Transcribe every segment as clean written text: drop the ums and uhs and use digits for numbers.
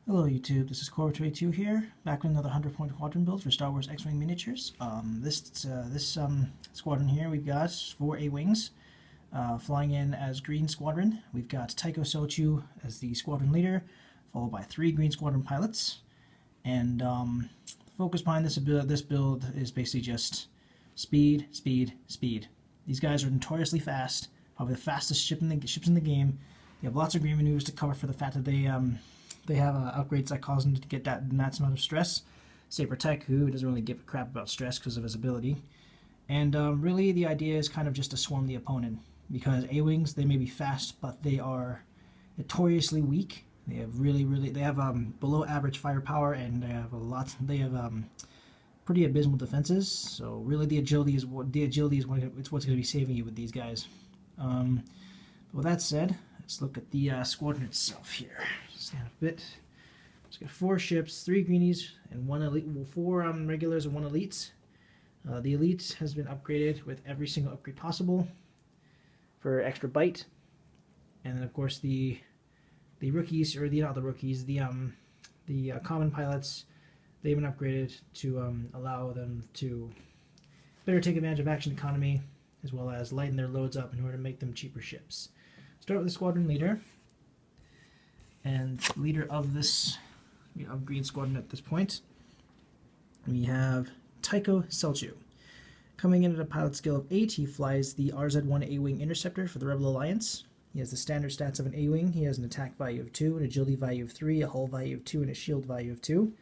Hello YouTube, this is Core282 here, back with another 100-point squadron build for Star Wars X-Wing miniatures. This squadron here, we've got 4 A-Wings flying in as Green Squadron. We've got Tycho Celchu as the squadron leader, followed by 3 Green Squadron pilots. And the focus behind this build is basically just speed, speed, speed. These guys are notoriously fast, probably the fastest ships in the game. You have lots of green maneuvers to cover for the fact that they have upgrades that cause them to get that maximum amount of stress. Save for Tycho, who doesn't really give a crap about stress because of his ability. And really the idea is kind of just to swarm the opponent, because A-Wings, they may be fast, but they are notoriously weak. They have below average firepower, and they have pretty abysmal defenses. So really the agility is what's going to be saving you with these guys. With that said, let's look at the squadron itself here. Stand up a bit. It's got 4 ships, 3 greenies, and 1 elite. Well, 4 regulars and 1 elites. The elite has been upgraded with every single upgrade possible for extra bite, and then of course the rookies, or not the rookies, the common pilots, they've been upgraded to allow them to better take advantage of action economy, as well as lighten their loads up in order to make them cheaper ships. Start with the squadron leader, and leader of this Green Squadron at this point, we have Tycho Celu. Coming in at a pilot skill of 8, he flies the RZ-1 A-Wing Interceptor for the Rebel Alliance. He has the standard stats of an A-Wing. He has an attack value of 2, an agility value of 3, a hull value of 2, and a shield value of 2.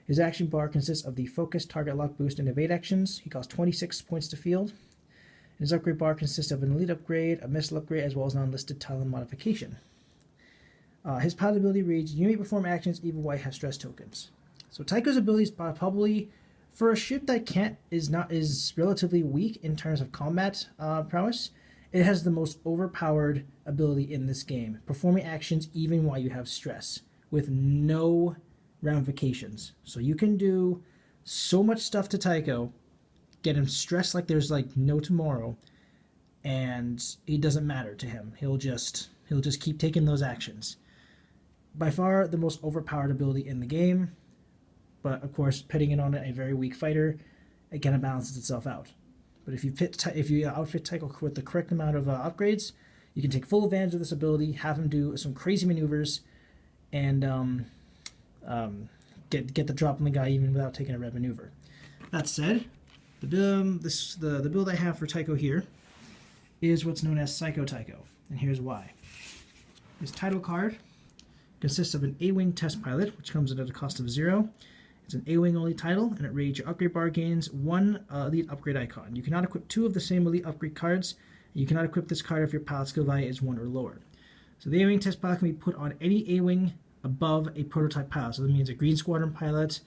His action bar consists of the Focus, Target Lock, Boost, and Evade actions. He costs 26 points to field. His upgrade bar consists of an elite upgrade, a missile upgrade, as well as non-listed tile modification. His pilot ability reads, you may perform actions even while you have stress tokens. So Tycho's ability is probably, for a ship that is relatively weak in terms of combat prowess, it has the most overpowered ability in this game, performing actions even while you have stress, with no ramifications. So you can do so much stuff to Tycho, get him stressed like there's like no tomorrow, and it doesn't matter to him. He'll just keep taking those actions. By far the most overpowered ability in the game, but of course pitting it on a very weak fighter, it kind of balances itself out. But if you outfit Tycho with the correct amount of upgrades, you can take full advantage of this ability, have him do some crazy maneuvers, and get the drop on the guy even without taking a red maneuver. That said, the build I have for Tycho here is what's known as Psycho Tycho, and here's why. His title card consists of an A-Wing test pilot, which comes in at a cost of 0. It's an A-Wing only title, and it reads, your upgrade bar gains 1 elite upgrade icon. You cannot equip 2 of the same elite upgrade cards. You cannot equip this card if your pilot skill value is 1 or lower. So the A-Wing test pilot can be put on any A-Wing above a prototype pilot. So that means a Green Squadron pilot,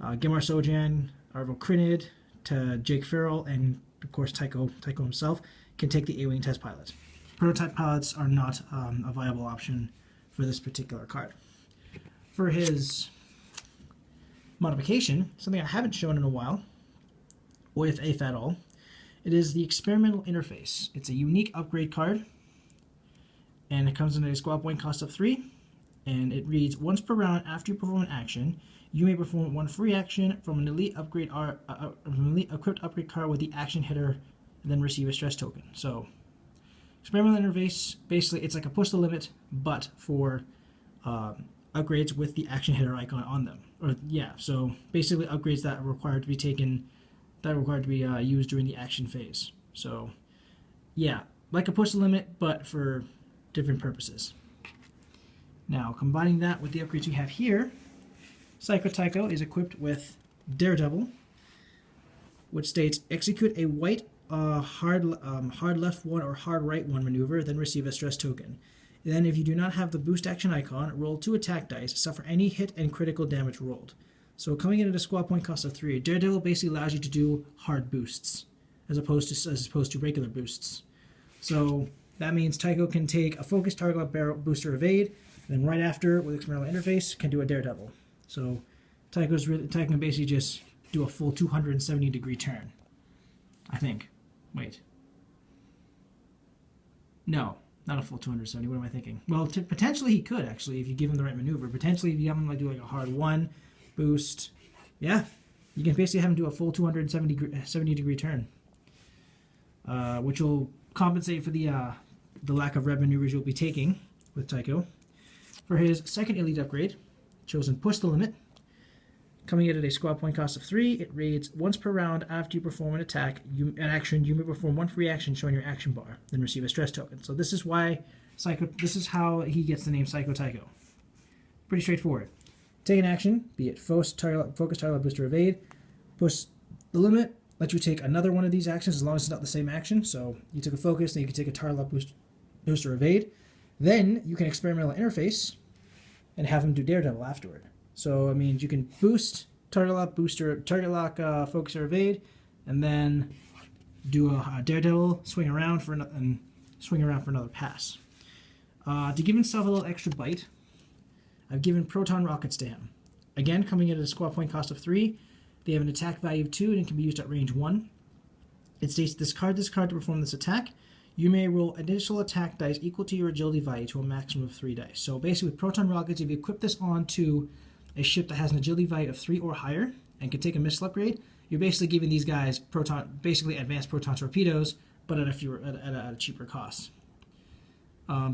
Gemar Sojan, Arvo Crinid, to Jake Farrell, and of course Tycho himself can take the A-Wing test pilot. Prototype pilots are not a viable option for this particular card. For his modification, something I haven't shown in a while, or if at all, it is the experimental interface. It's a unique upgrade card, and it comes in a squad point cost of 3, and it reads, once per round after you perform an action, you may perform 1 free action from an elite upgrade equipped upgrade card with the action hitter, and then receive a stress token. So experimental interface, basically it's like a push the limit, but for upgrades with the action hitter icon on them. So basically upgrades that are required to be used during the action phase. So yeah, like a push the limit, but for different purposes. Now combining that with the upgrades we have here, Psycho Tycho is equipped with Daredevil, which states execute a white hard left 1 or hard right 1 maneuver, then receive a stress token. Then, if you do not have the boost action icon, roll 2 attack dice, suffer any hit and critical damage rolled. So coming in at a squad point cost of 3, Daredevil basically allows you to do hard boosts, as opposed to regular boosts. So that means Tycho can take a focus, target, barrel, booster, evade, and then right after, with experimental interface, can do a Daredevil. So Tycho can basically just do a full 270-degree turn, I think. Wait. No. Not a full 270. What am I thinking? Well, potentially he could, actually, if you give him the right maneuver. Potentially, if you have him like do like a hard 1 boost, yeah, you can basically have him do a full 270-degree turn, which will compensate for the lack of red maneuvers you'll be taking with Tycho. For his second elite upgrade, chosen Push the Limit. Coming in at a squad point cost of 3, it reads, once per round after you perform an action, you may perform 1 free action showing your action bar, then receive a stress token. So this is this is how he gets the name Psycho Tycho. Pretty straightforward. Take an action, be it focus, target lock, boost, or evade. Push the limit, let you take another one of these actions as long as it's not the same action. So you took a focus, then you can take a target lock, boost, or evade. Then you can experimental interface and have him do Daredevil afterward. So it means you can boost, target lock, focus, or evade, and then do a Daredevil, swing around for another pass. To give himself a little extra bite, I've given Proton rockets to him. Again, coming in at a squad point cost of 3, they have an attack value of 2 and can be used at range 1. It states, discard this card to perform this attack. You may roll additional attack dice equal to your agility value to a maximum of 3 dice. So basically with Proton rockets, if you equip this onto a ship that has an agility value of 3 or higher and can take a missile upgrade, you're basically giving these guys basically advanced proton torpedoes, but at a cheaper cost.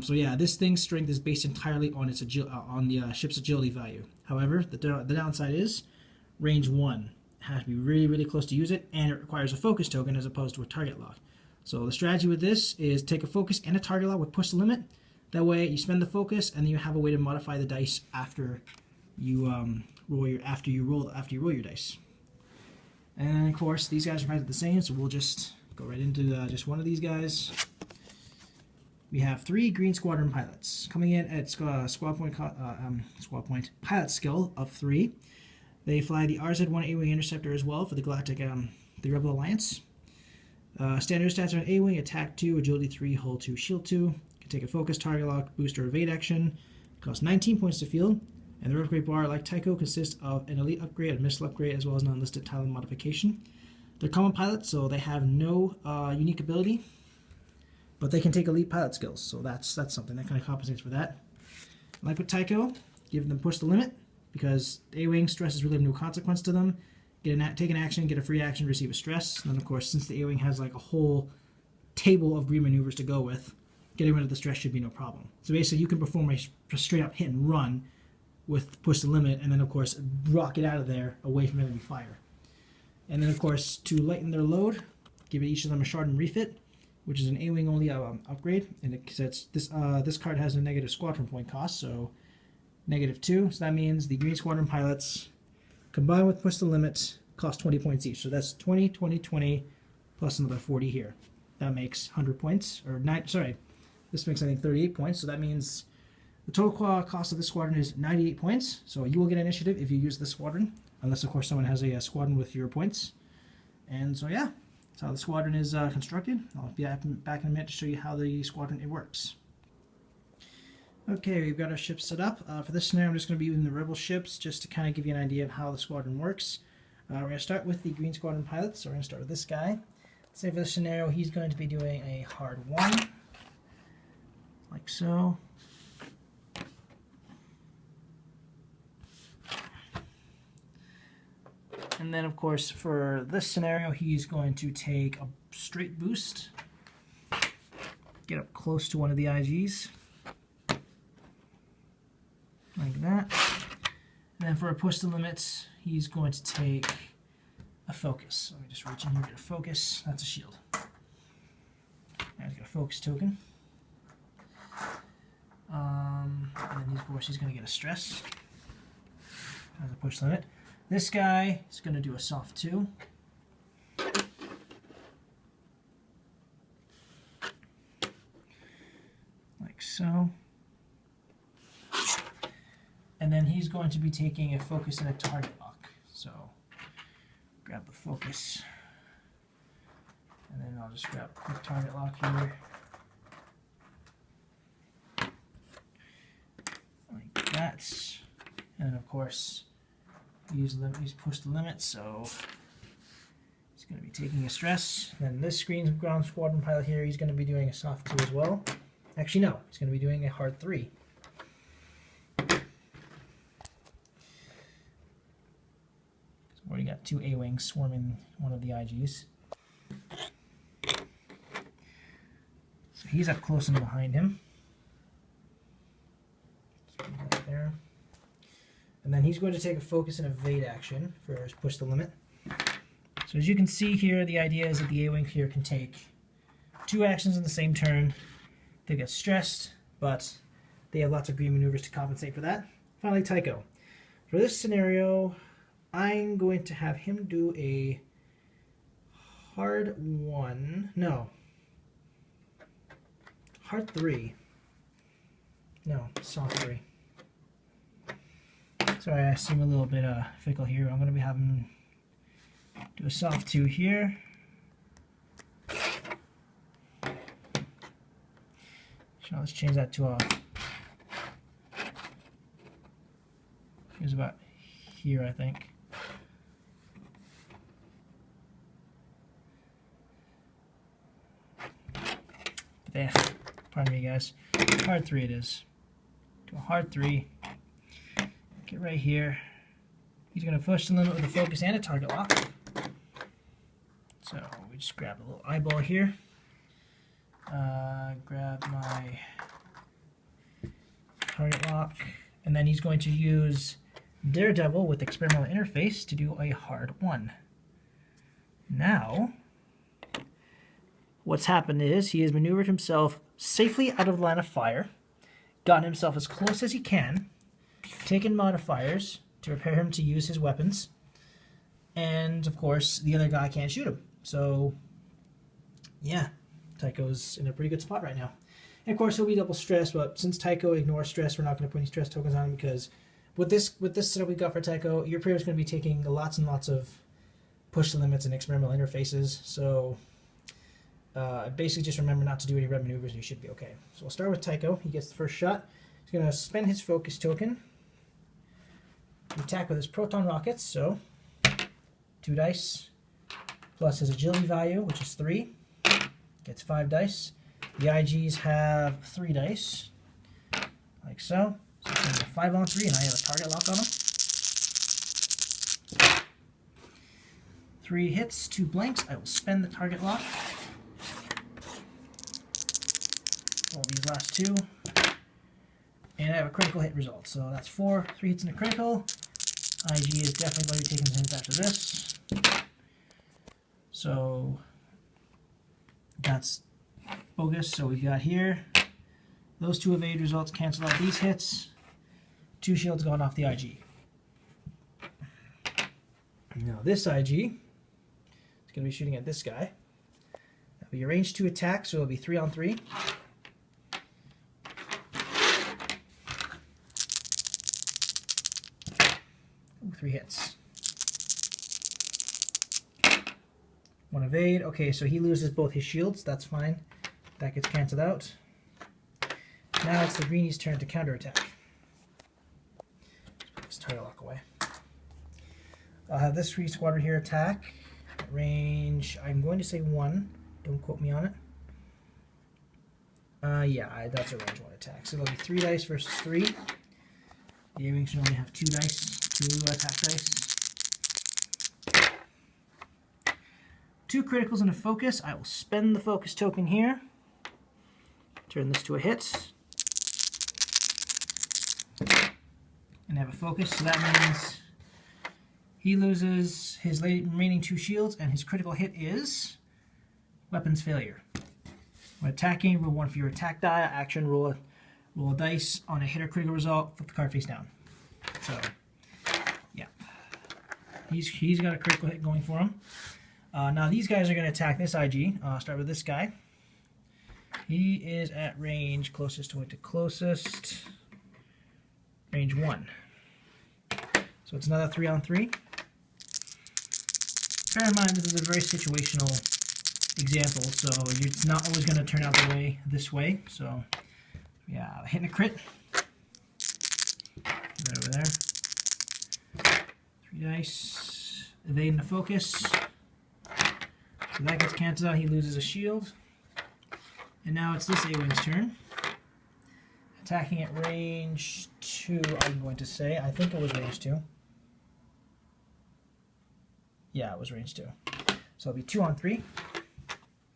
So yeah, this thing's strength is based entirely on its the ship's agility value. However, the downside is range 1. It has to be really, really close to use it, and it requires a focus token as opposed to a target lock. So the strategy with this is take a focus and a target lock with Push the Limit. That way you spend the focus, and then you have a way to modify the dice after you roll your dice. And of course, these guys are practically the same, so we'll just go right into just one of these guys. We have 3 Green Squadron pilots coming in at squad point pilot skill of 3. They fly the RZ-1 A-Wing Interceptor as well for the the Rebel Alliance. Standard stats are an A-Wing, attack 2, agility 3, hull 2, shield 2. Can take a focus, target lock, boost, or evade action. Costs 19 points to field. And the upgrade bar, like Tycho, consists of an elite upgrade, a missile upgrade, as well as an unlisted talent modification. They're common pilots, so they have no unique ability, but they can take elite pilot skills, so that's something that kind of compensates for that. Like with Tycho, give them Push the Limit, because A-Wing stresses really have no consequence to them. Take an action, get a free action, receive a stress. And then, of course, since the A-Wing has like a whole table of green maneuvers to go with, getting rid of the stress should be no problem. So basically, you can perform a straight-up hit and run with Push the Limit, and then, of course, rocket out of there away from enemy fire. And then, of course, to lighten their load, give each of them a Chardaan Refit, which is an A-Wing only upgrade. And it says this card has a negative squadron point cost, so -2. So that means the Green Squadron pilots, combined with Push the Limit, cost 20 points each. So that's 20, 20, 20, plus another 40 here. That makes 100 points, or 9, sorry, this makes, I think, 38 points. So that means the total cost of this squadron is 98 points. So you will get initiative if you use this squadron, unless, of course, someone has a squadron with your points. And so, yeah, that's how the squadron is constructed. I'll be back in a minute to show you how the squadron works. Okay, we've got our ships set up. For this scenario, I'm just going to be using the Rebel ships just to kind of give you an idea of how the squadron works. We're going to start with the Green Squadron pilots. So we're going to start with this guy. Say for this scenario, he's going to be doing a hard 1, like so. And then, of course, for this scenario, he's going to take a straight boost, get up close to one of the IGs, like that. And then for a Push the Limits, he's going to take a focus. Let me just reach in here and get a focus. That's a shield. Now he's got a focus token. And then, of course, he's going to get a stress as a Push Limit. This guy is going to do a soft 2. Like so. And then he's going to be taking a focus and a target lock. So grab the focus. And then I'll just grab a quick target lock here. Like that. And of course, he's Push the Limit, so he's going to be taking a stress. Then this Green Ground Squadron pilot here, he's going to be doing a soft 2 as well. Actually, no. He's going to be doing a hard 3. So we already got 2 A-wings swarming one of the IGs. So he's up close and behind him. Right there. And then he's going to take a focus and evade action for his push the limit. So as you can see here, the idea is that the A-wing here can take 2 actions in the same turn. They get stressed, but they have lots of green maneuvers to compensate for that. Finally, Tycho. For this scenario, I'm going to have him do a hard 1. No. Hard 3. No, soft 3. Sorry, I seem a little bit fickle here. I'm going to be having do a soft 2 here. So let's change that to a. Here's about here, I think. There. Pardon me, guys. Hard 3 it is. Do a hard 3. Get right here. He's going to push the limit with a focus and a target lock. So we just grab a little eyeball here. Grab my target lock. And then he's going to use Daredevil with experimental interface to do a hard 1. Now, what's happened is he has maneuvered himself safely out of the line of fire, gotten himself as close as he can, taken modifiers to prepare him to use his weapons, and of course the other guy can't shoot him. So yeah, Tycho's in a pretty good spot right now. And of course he'll be double stressed, but since Tycho ignores stress, we're not going to put any stress tokens on him, because with this setup we got for Tycho, your player is going to be taking lots and lots of push the limits and experimental interfaces. So basically just remember not to do any red maneuvers and you should be okay. So we'll start with Tycho. He gets the first shot. He's going to spend his focus token to attack with his proton rockets. So 2 dice plus his agility value, which is 3. Gets 5 dice. The IGs have 3 dice, like so. So it's going to be a 5 on 3, and I have a target lock on him. 3 hits, 2 blanks. I will spend the target lock. Roll these last 2. And I have a critical hit result. So that's 4, 3 hits and a critical. IG is definitely going to be taking some hits after this. So that's bogus. So we've got here, those 2 evade results cancel out these hits. 2 shields gone off the IG. Now this IG is going to be shooting at this guy. That'll be a range 2 attack, so it'll be 3 on 3. Ooh, 3 hits. 1 evade. Okay, so he loses both his shields. That's fine. That gets cancelled out. Now it's the greenie's turn to counterattack. Let's put this target lock away. I'll have this free squadron here attack. Range, I'm going to say 1. Don't quote me on it. Yeah, that's a range 1 attack. So it'll be 3 dice versus 3. The A-wing should only have 2 dice, 2 attack dice. 2 criticals and a focus. I will spend the focus token here. Turn this to a hit. And have a focus, so that means he loses his remaining 2 shields, and his critical hit is weapons failure. When attacking, roll 1 for your attack die. Action, roll a dice on a hit or critical result. Flip the card face down. So, yeah, he's got a critical hit going for him. Now these guys are going to attack this IG. I'll start with this guy. He is at range closest to closest. Range 1. So it's another 3 on 3. Bear in mind, this is a very situational example, so it's not always going to turn out this way. So, yeah, hitting a crit. Put that over there. 3 dice. Evading the focus. So that gets cancelled out. He loses a shield. And now it's this A-wing's turn. Attacking at range 2, I'm going to say. I think it was range 2. Yeah, it was range 2. So it'll be 2 on 3.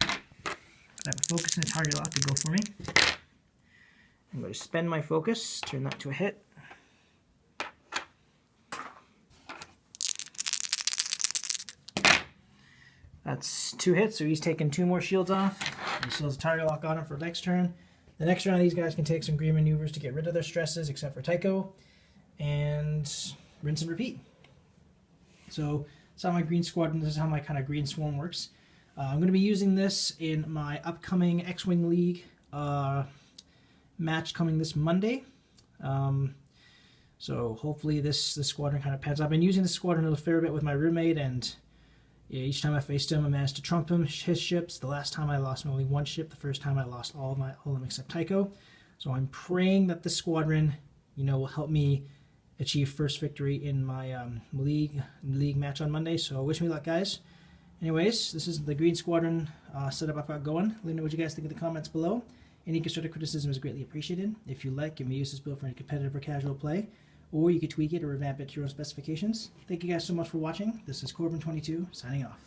I have a focus and a target lock to go for me. I'm going to spend my focus, turn that to a hit. That's 2 hits, so he's taking 2 more shields off. He still has a target lock on him for next turn. The next round, these guys can take some green maneuvers to get rid of their stresses, except for Tycho, and rinse and repeat. So that's how my green squadron, this is how my kind of green swarm works. I'm going to be using this in my upcoming X-Wing League match coming this Monday. So hopefully this squadron kind of pans out. I've been using this squadron a fair bit with my roommate, and yeah, each time I faced him, I managed to trump him, his ships. The last time I lost only 1 ship. The first time I lost all of them except Tycho. So I'm praying that this squadron, you know, will help me achieve first victory in my league match on Monday. So wish me luck, guys. Anyways, this is the green squadron setup I've got going. Let me know what you guys think in the comments below. Any constructive criticism is greatly appreciated. If you like, you may use this build for any competitive or casual play, or you could tweak it or revamp it to your own specifications. Thank you guys so much for watching. This is Corbin22 signing off.